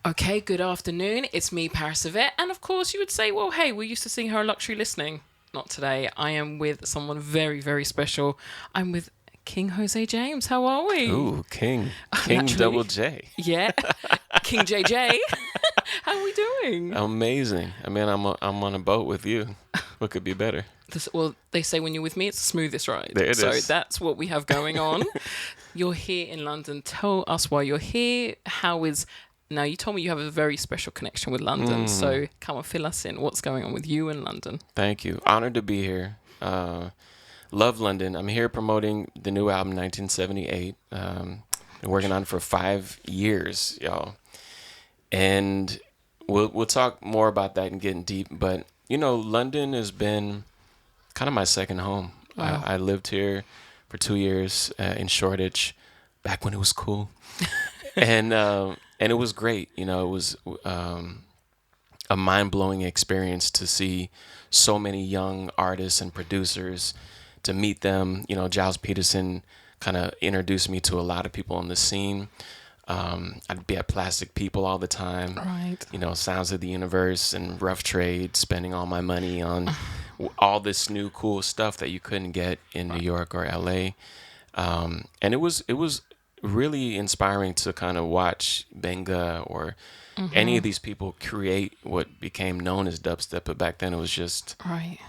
Okay, good afternoon. It's me, Cesvette. And of course, you would say, well, hey, we're used to seeing her luxury listening. Not today. I am with someone very, very special. I'm with King Jose James. How are we? Ooh, King Naturally. Double J. Yeah. King JJ. How are we doing? Amazing. I mean, I'm on a boat with you. What could be better? Well, they say when you're with me, it's the smoothest ride. There it So is. that's what we have going on. You're here in London. Tell us why you're here. How is. Now, you told me you have a very special connection with London. So come on, fill us in. What's going on with you in London? Thank you. Honored to be here. Love London. I'm here promoting the new album 1978. Been working on it for 5 years, y'all. And we'll talk more about that and getting deep. But London has been kind of my second home. Wow. I lived here for 2 years in Shoreditch, back when it was cool, and it was great. It was a mind blowing experience to see so many young artists and producers, to meet them. Giles Peterson kind of introduced me to a lot of people on the scene. I'd be at Plastic People all the time. Right. Sounds of the Universe and Rough Trade, spending all my money on all this new cool stuff that you couldn't get in New York or LA. And it was really inspiring to kind of watch Benga or any of these people create what became known as dubstep, but back then it was just Right.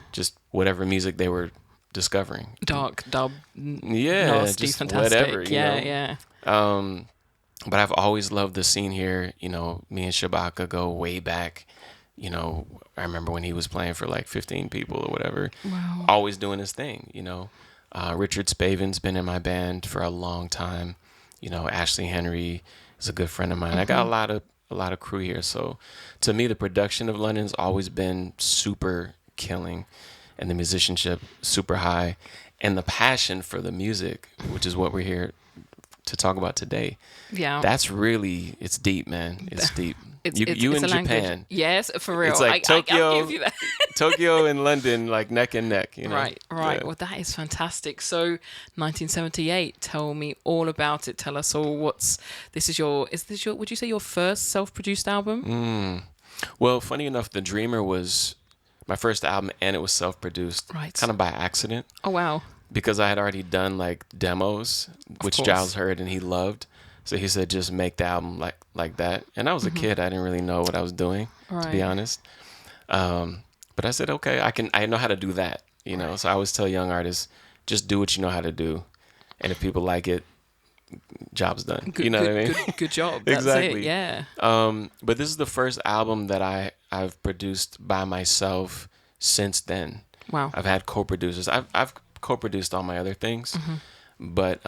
whatever music they were discovering. Dark, dub, Yeah, nasty, just fantastic. whatever. Yeah. But I've always loved the scene here. Me and Shabaka go way back. I remember when he was playing for like 15 people or whatever. Wow. Always doing his thing. Richard Spavin's been in my band for a long time. Ashley Henry is a good friend of mine. I got a lot of crew here. So to me, the production of London's always been super killing, and the musicianship super high, and the passion for the music, which is what we're here to talk about today. Yeah. That's really, it's deep, man. It's deep. It's You a in language. Japan. Yes, for real. It's like I'll Tokyo, give you that. Tokyo and London, like neck and neck. Right. Yeah. Well, that is fantastic. So, 1978. Tell me all about it. Tell us all. Would you say your first self-produced album? Well, funny enough, The Dreamer was my first album, and it was self-produced, Right. kind of by accident, Oh wow. because I had already done like demos, which course. Giles heard and he loved. So he said, just make the album like that. And I was a kid. I didn't really know what I was doing, to be Right. honest. But I said, okay, I know how to do that, So I always tell young artists, just do what you know how to do. And if people like it, job's done. Good, you know good, what I mean? Good job. That's Exactly. it. Yeah. But this is the first album that I've produced by myself since then. Wow. I've had co-producers. I've co-produced all my other things. But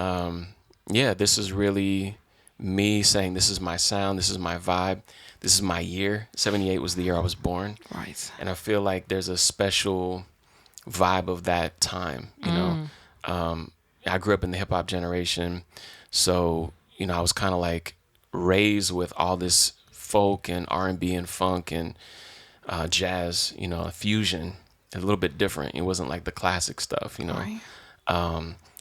yeah, this is really me saying, this is my sound, this is my vibe, this is my year. 78 was the year I was born. Right. And I feel like there's a special vibe of that time, I grew up in the hip hop generation. So, I was kind of like raised with all this folk and R&B and funk and jazz, fusion, a little bit different. It wasn't like the classic stuff, Right.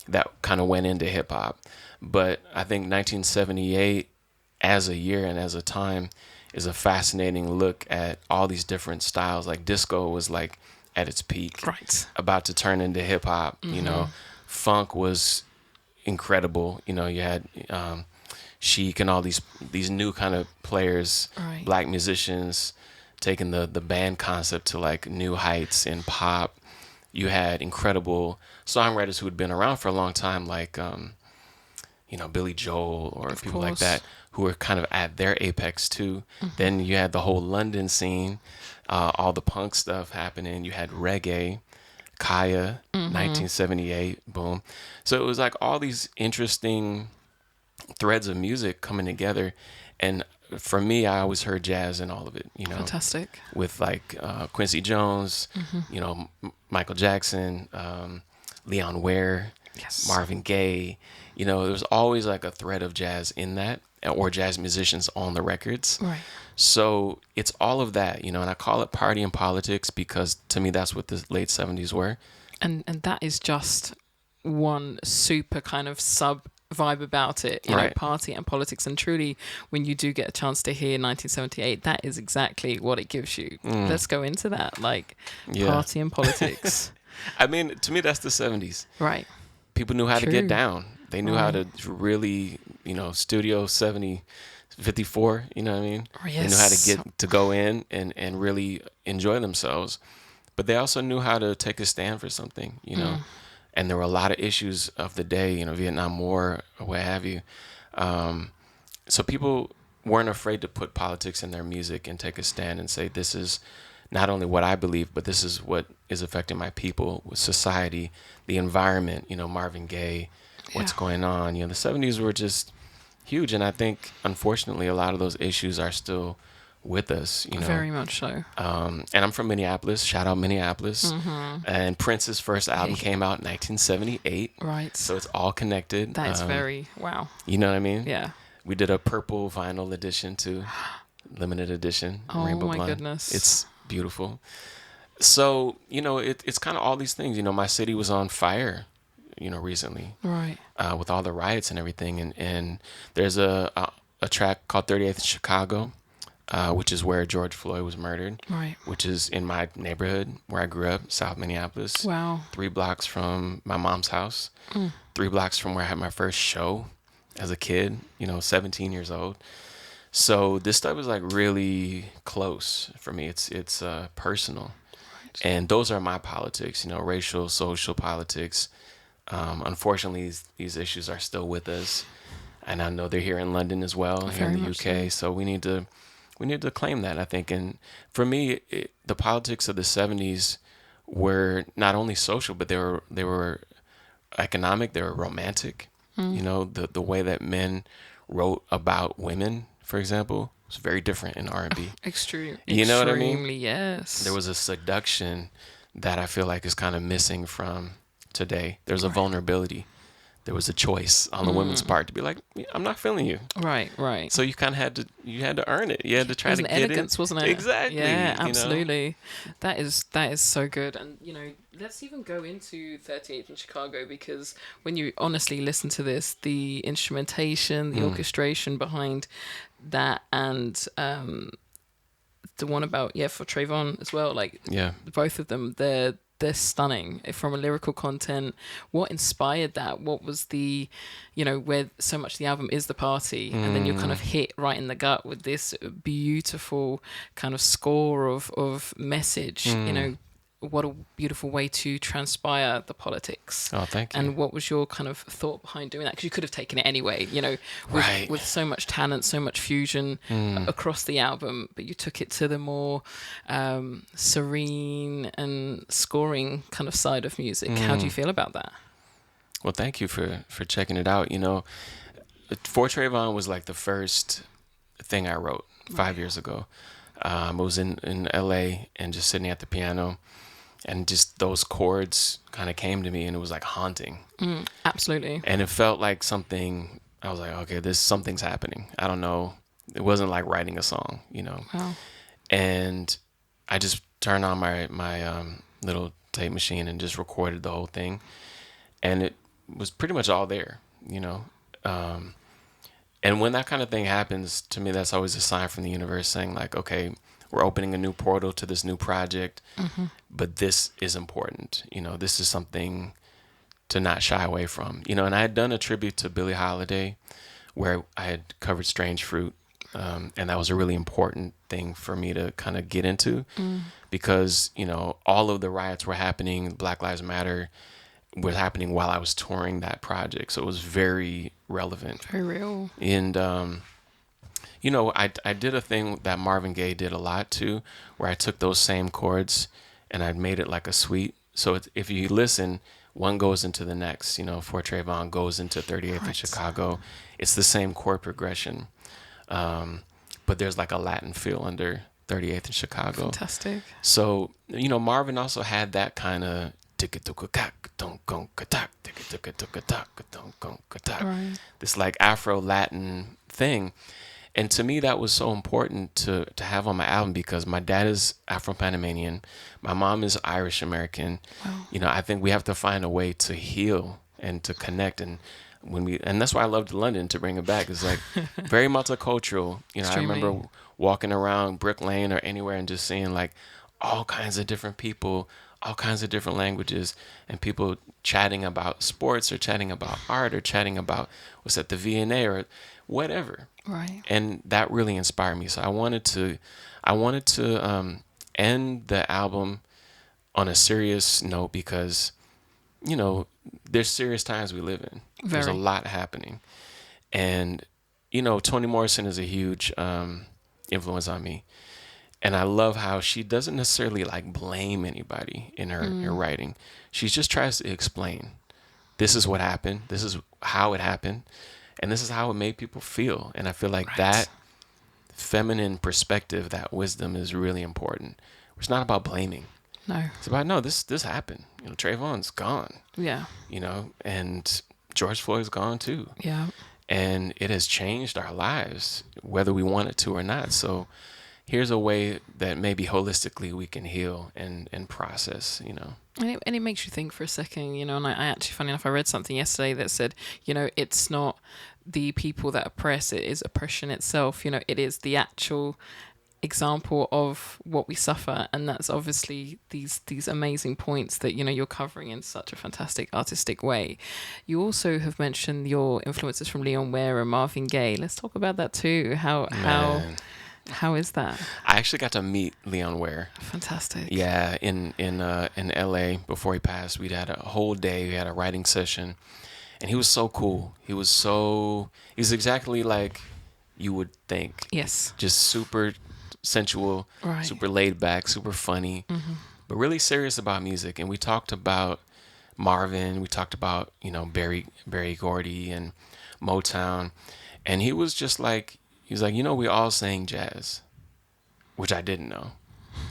that kind of went into hip hop. But I think 1978 as a year and as a time is a fascinating look at all these different styles. Like disco was like at its peak, Right. about to turn into hip hop, Funk was incredible. You had Chic and all these new kind of players, Right. black musicians taking the band concept to like new heights in pop. You had incredible songwriters who had been around for a long time, like Billy Joel or Of people like course. that, who were kind of at their apex too. Then you had the whole London scene, all the punk stuff happening. You had reggae, Kaya, 1978, boom. So it was like all these interesting threads of music coming together. And for me, I always heard jazz in all of it, Fantastic. with like Quincy Jones, Michael Jackson, Leon Ware, Yes. Marvin Gaye. There was always like a thread of jazz in that, or jazz musicians on the records. Right. So it's all of that, and I call it party and politics because to me that's what the late 70s were. And that is just one super kind of sub vibe about it, you know, Right. party and politics. And truly, when you do get a chance to hear 1978, that is exactly what it gives you. Let's go into that, like Yeah. party and politics. I mean, to me, that's the 70s. Right. People knew how to get True. down. They knew how to really, Studio 70, 54, you know what I mean? Oh, They knew how to yes. get to go in and really enjoy themselves. But they also knew how to take a stand for something, And there were a lot of issues of the day, Vietnam War or what have you. So people weren't afraid to put politics in their music and take a stand and say, this is not only what I believe, but this is what is affecting my people, society, the environment, Marvin Gaye, what's Yeah. going on. The 70s were just huge. And I think, unfortunately, a lot of those issues are still with us, Very much so. And I'm from Minneapolis. Shout out Minneapolis. And Prince's first album came out in 1978. Right. So it's all connected. That is very, wow. You know what I mean? Yeah. We did a purple vinyl edition too, limited edition, Oh, Rainbow my Blind. goodness. It's beautiful. So, it's kind of all these things. My city was on fire, recently, Right. with all the riots and everything. And there's a track called 38th in Chicago, which is where George Floyd was murdered, Right. which is in my neighborhood where I grew up, South Minneapolis. Wow. 3 blocks from my mom's house, 3 blocks from where I had my first show as a kid, 17 years old. So this stuff is like really close for me. It's personal. Right. And those are my politics, racial, social politics. Unfortunately, these issues are still with us. And I know they're here in London as well, here in the UK. So we need to claim that, I think. And for me, the politics of the 70s were not only social, but they were economic, they were romantic. The way that men wrote about women, for example, was very different in R&B. Extreme. You know what I mean? Extremely, yes. There was a seduction that I feel like is kind of missing from today. There's a vulnerability. There was a choice on the women's part to be like, I'm not feeling you. Right, right. So you kind of had to earn it. You had to try to an get elegance, it. wasn't it? Exactly. Yeah, absolutely. That is so good. And let's even go into 38th in Chicago, because when you honestly listen to this, the instrumentation, the orchestration behind that, and the one about for Trayvon as well, like both of them, they're stunning from a lyrical content. What inspired that? What was the, where so much of the album is the party, and then you're kind of hit right in the gut with this beautiful kind of score of message. What a beautiful way to transpire the politics. Oh, thank you. And what was your kind of thought behind doing that? Because you could have taken it anyway, with so much talent, so much fusion across the album, but you took it to the more serene and scoring kind of side of music. How do you feel about that? Well, thank you for checking it out. For Trayvon was like the first thing I wrote 5 years ago. I was in LA and just sitting at the piano, and just those chords kind of came to me, and it was like haunting. Absolutely. And it felt like something, I was like, okay, something's happening. I don't know. It wasn't like writing a song, Wow. And I just turned on my little tape machine and just recorded the whole thing. And it was pretty much all there, and when that kind of thing happens, to me, that's always a sign from the universe saying like, okay, we're opening a new portal to this new project, but this is important. This is something to not shy away from. And I had done a tribute to Billie Holiday where I had covered Strange Fruit, and that was a really important thing for me to kind of get into because, all of the riots were happening, Black Lives Matter was happening while I was touring that project. So it was very relevant. Very real. And, I did a thing that Marvin Gaye did a lot too, where I took those same chords and I made it like a suite. So if you listen, one goes into the next, For Trayvon goes into 38th in Chicago. It's the same chord progression. But there's like a Latin feel under 38th in Chicago. Fantastic. So, Marvin also had that kind of this like Afro-Latin thing. And to me, that was so important to have on my album because my dad is Afro-Panamanian. My mom is Irish-American. Wow. I think we have to find a way to heal and to connect. And and that's why I loved London, to bring it back. It's like very multicultural. You know, Extremely. I remember walking around Brick Lane or anywhere and just seeing like all kinds of different people, all kinds of different languages, and people chatting about sports or chatting about art or chatting about what's at the V&A or whatever. Right. And that really inspired me. So I wanted to end the album on a serious note because, you know, there's serious times we live in. There's a Very. lot happening. And, you know, Toni Morrison is a huge influence on me. And I love how she doesn't necessarily like blame anybody in her writing. She just tries to explain, this is what happened. This is how it happened. And this is how it made people feel. And I feel like Right. that feminine perspective, that wisdom is really important. It's not about blaming. No. It's about, no, this happened. You know, Trayvon's gone, Yeah. you know, and George Floyd's gone too. Yeah. And it has changed our lives, whether we want it to or not. So here's a way that maybe holistically we can heal and process, you know. And it makes you think for a second, you know, and I actually, funny enough, I read something yesterday that said, you know, it's not the people that oppress, it is oppression itself. You know, it is the actual example of what we suffer, and that's obviously these amazing points that, you know, you're covering in such a fantastic artistic way. You also have mentioned your influences from Leon Ware and Marvin Gaye. Let's talk about that too. How is that? I actually got to meet Leon Ware. Fantastic. Yeah, in LA before he passed. We'd had a whole day. We had a writing session, and he was so cool. He was exactly like you would think. Yes. Just super sensual, Right. super laid back, super funny, but really serious about music. And we talked about Marvin. We talked about, you know, Berry Gordy and Motown, and he was like, you know, we all sang jazz, which I didn't know.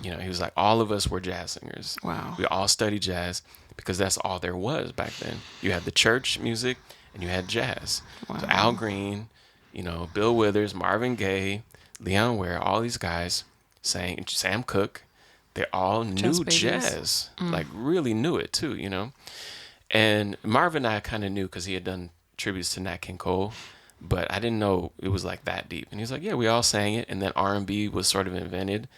You know, he was like, all of us were jazz singers. Wow. We all studied jazz because that's all there was back then. You had the church music and you had jazz. Wow. So Al Green, you know, Bill Withers, Marvin Gaye, Leon Ware, all these guys sang, Sam Cooke, they all Jazz knew babies. jazz, like really knew it too, you know. And Marvin I kind of knew because he had done tributes to Nat King Cole, but I didn't know it was like that deep. And he was like, yeah, we all sang it. And then R&B was sort of invented,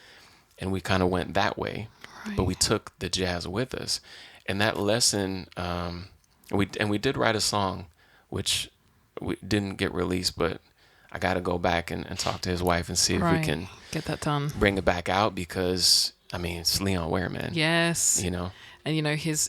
and we kind of went that way. Right. But we took the jazz with us. And that lesson, we did write a song, which we didn't get released, but I got to go back and talk to his wife and see if we can get that done, bring it back out, because, I mean, it's Leon Ware, man. Yes. You know? And, you know, his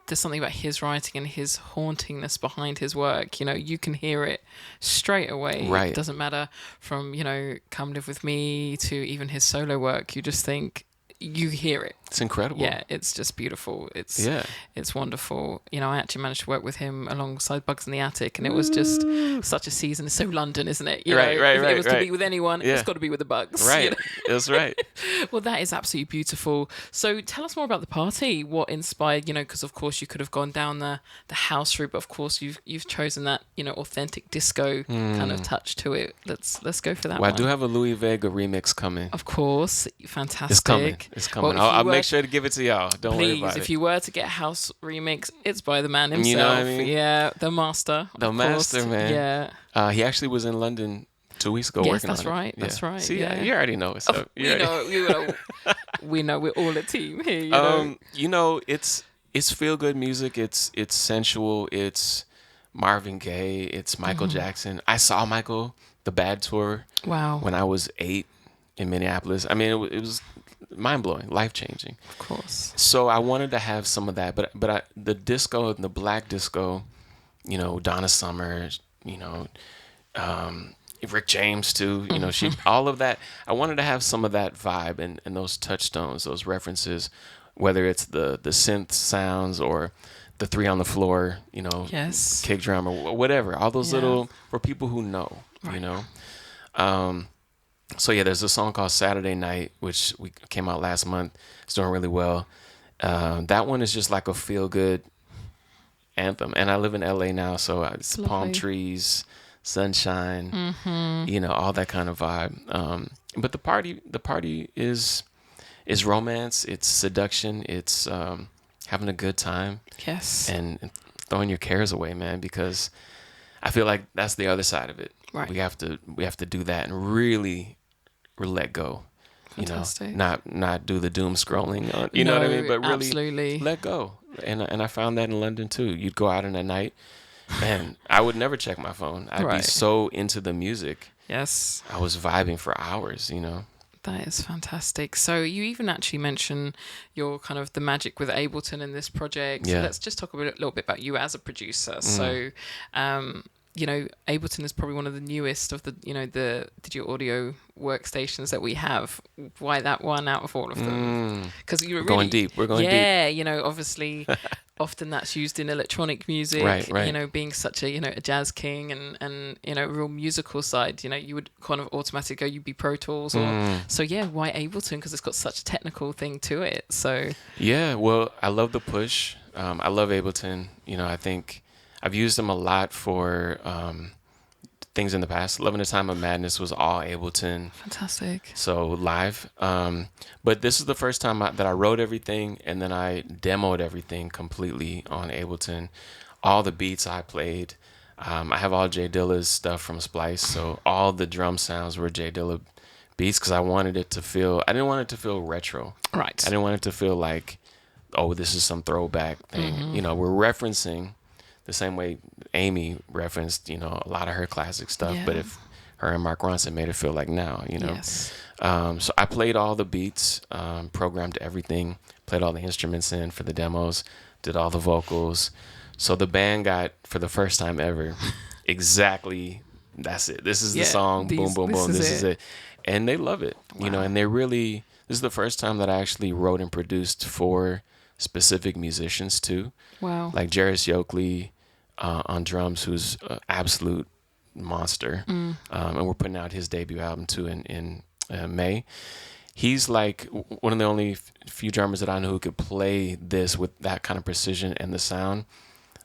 there's something about his writing and his hauntingness behind his work. You know, you can hear it straight away. Right. It doesn't matter from, you know, Come Live With Me to even his solo work. You just think, you hear it. It's incredible. Yeah, it's just beautiful. It's wonderful. You know, I actually managed to work with him alongside Bugs in the Attic, and it was just such a season. It's so London, isn't it? You know, if it was to be with anyone, it's got to be with the Bugs. Right. You know? That's right. Well, that is absolutely beautiful. So tell us more about the party. What inspired, you know, because of course you could have gone down the house route, but of course you've chosen that, you know, authentic disco kind of touch to it. Let's go for that Well, one. I do have a Louis Vega remix coming. Of course. Fantastic. It's coming. Well, I'll make sure to give it to y'all. Don't worry about it. Please, if you were to get a house remix, it's by the man himself. You know what I mean? Yeah, the master. The master, man. Yeah. He actually was in London 2 weeks ago working on it. Right. Yeah. That's right. See, yeah. you already know what's up. We know we're all a team here. You know? You know, it's feel good music. It's sensual. It's Marvin Gaye. It's Michael Jackson. I saw Michael the Bad Tour. Wow. When I was 8 in Minneapolis. I mean, it was mind blowing, life changing. Of course. So I wanted to have some of that, but the disco and the black disco, you know, Donna Summer, you know, Rick James too, you know, all of that. I wanted to have some of that vibe and those touchstones, those references, whether it's the synth sounds or the three on the floor, you know, kick drum or whatever. All those little, for people who know, you know. So yeah, there's a song called Saturday Night, which came out last month. It's doing really well. That one is just like a feel good anthem. And I live in LA now, so it's palm trees, sunshine, you know, all that kind of vibe. But the party is romance, it's seduction, it's having a good time. Yes. And throwing your cares away, man, because I feel like that's the other side of it. Right. We have to do that and really let go. Fantastic. You know, not do the doom scrolling on, you know what I mean? But really absolutely. let go. And I found that in London too. You'd go out in the night, and I would never check my phone. I'd be Right. so into the music. Yes. I was vibing for hours, you know. That is fantastic. So you even actually mention your kind of the magic with Ableton in this project. So Yeah. let's just talk a little bit about you as a producer. So, you know, Ableton is probably one of the newest of the, you know, the digital audio workstations that we have. Why that one out of all of them? Because you were Going deep. We're going deep. Yeah, you know, obviously. Often that's used in electronic music, Right. you know, being such a, you know, a jazz king and you know, real musical side, you know, you would kind of automatically go, you'd be Pro Tools or, so yeah, why Ableton? Because it's got such a technical thing to it. So Yeah, well, I love the push. I love Ableton. You know, I think I've used them a lot for things in the past. Loving the Time of Madness was all Ableton. fantastic. So live. But this is the first time that I wrote everything and then I demoed everything completely on Ableton. All the beats I played. I have all Jay Dilla's stuff from Splice. So all the drum sounds were Jay Dilla beats because I wanted it to feel, I didn't want it to feel retro. Right. I didn't want it to feel like, oh, this is some throwback thing. You know, we're referencing the same way Amy referenced, you know, a lot of her classic stuff. Yeah. But if her and Mark Ronson made it feel like now, you know. Yes. So I played all the beats, programmed everything, played all the instruments in for the demos, did all the vocals. So the band got, for the first time ever, exactly, that's it. This is the song, boom, boom, boom, this is it. And they love it, you know, and they really, this is the first time that I actually wrote and produced for specific musicians too. Wow. Like Jarris Yoakley on drums, who's an absolute monster. And we're putting out his debut album too in May. He's like one of the only few drummers that I know who could play this with that kind of precision and the sound.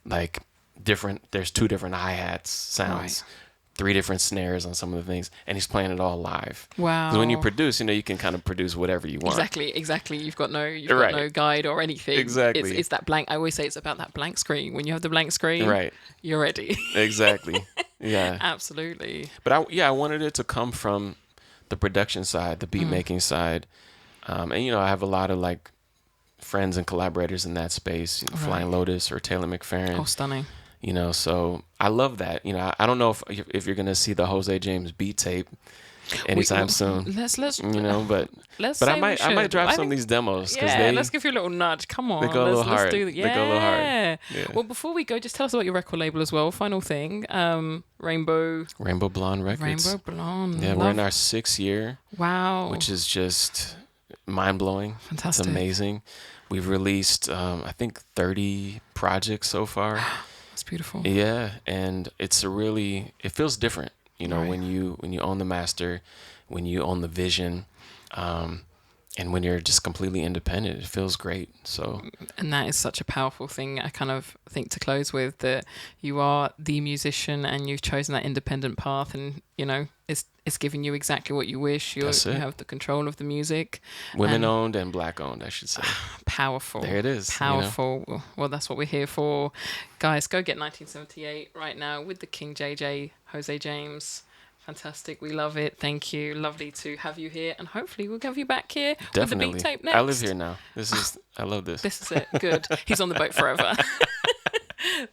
Like there's 2 different hi-hats sounds. Right. 3 different snares on some of the things, and he's playing it all live. Wow. 'Cause when you produce, you know, you can kind of produce whatever you want. Exactly. You've got no guide or anything. Exactly. It's that blank. I always say it's about that blank screen. When you have the blank screen, Right. you're ready. Exactly. Yeah. Absolutely. But I wanted it to come from the production side, the beat making side, and you know, I have a lot of like friends and collaborators in that space, you know, Flying Lotus or Taylor McFerrin. Oh, stunning. You know, so I love that. You know, I don't know if you're gonna see the Jose James beat tape anytime soon. Let's you know, but let's. but say I might drop some of these demos because let's give you a little nudge. Come on, they go a little hard. Let's do that. They go a little hard. Yeah. Well, before we go, just tell us about your record label as well. Final thing, Rainbow Blonde Records. Rainbow Blonde. Yeah, we're in our 6th year. Wow. Which is just mind blowing. Fantastic. It's amazing. We've released I think 30 projects so far. That's beautiful. Yeah, and it feels different, you know, Right. when you own the master, when you own the vision, and when you're just completely independent. It feels great. So, and that is such a powerful thing. I kind of think to close with that you are the musician and you've chosen that independent path, and you know it's giving you exactly what you wish. You have the control of the music. Women owned and Black owned, I should say. Powerful. There it is. Powerful. You know? Well, that's what we're here for. Guys, go get 1978 right now with the King JJ, Jose James. Fantastic. We love it. Thank you. Lovely to have you here. And hopefully we'll have you back here Definitely. with the beat tape next. I live here now. I love this. This is it. Good. He's on the boat forever.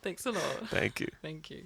Thanks a lot. Thank you. Thank you.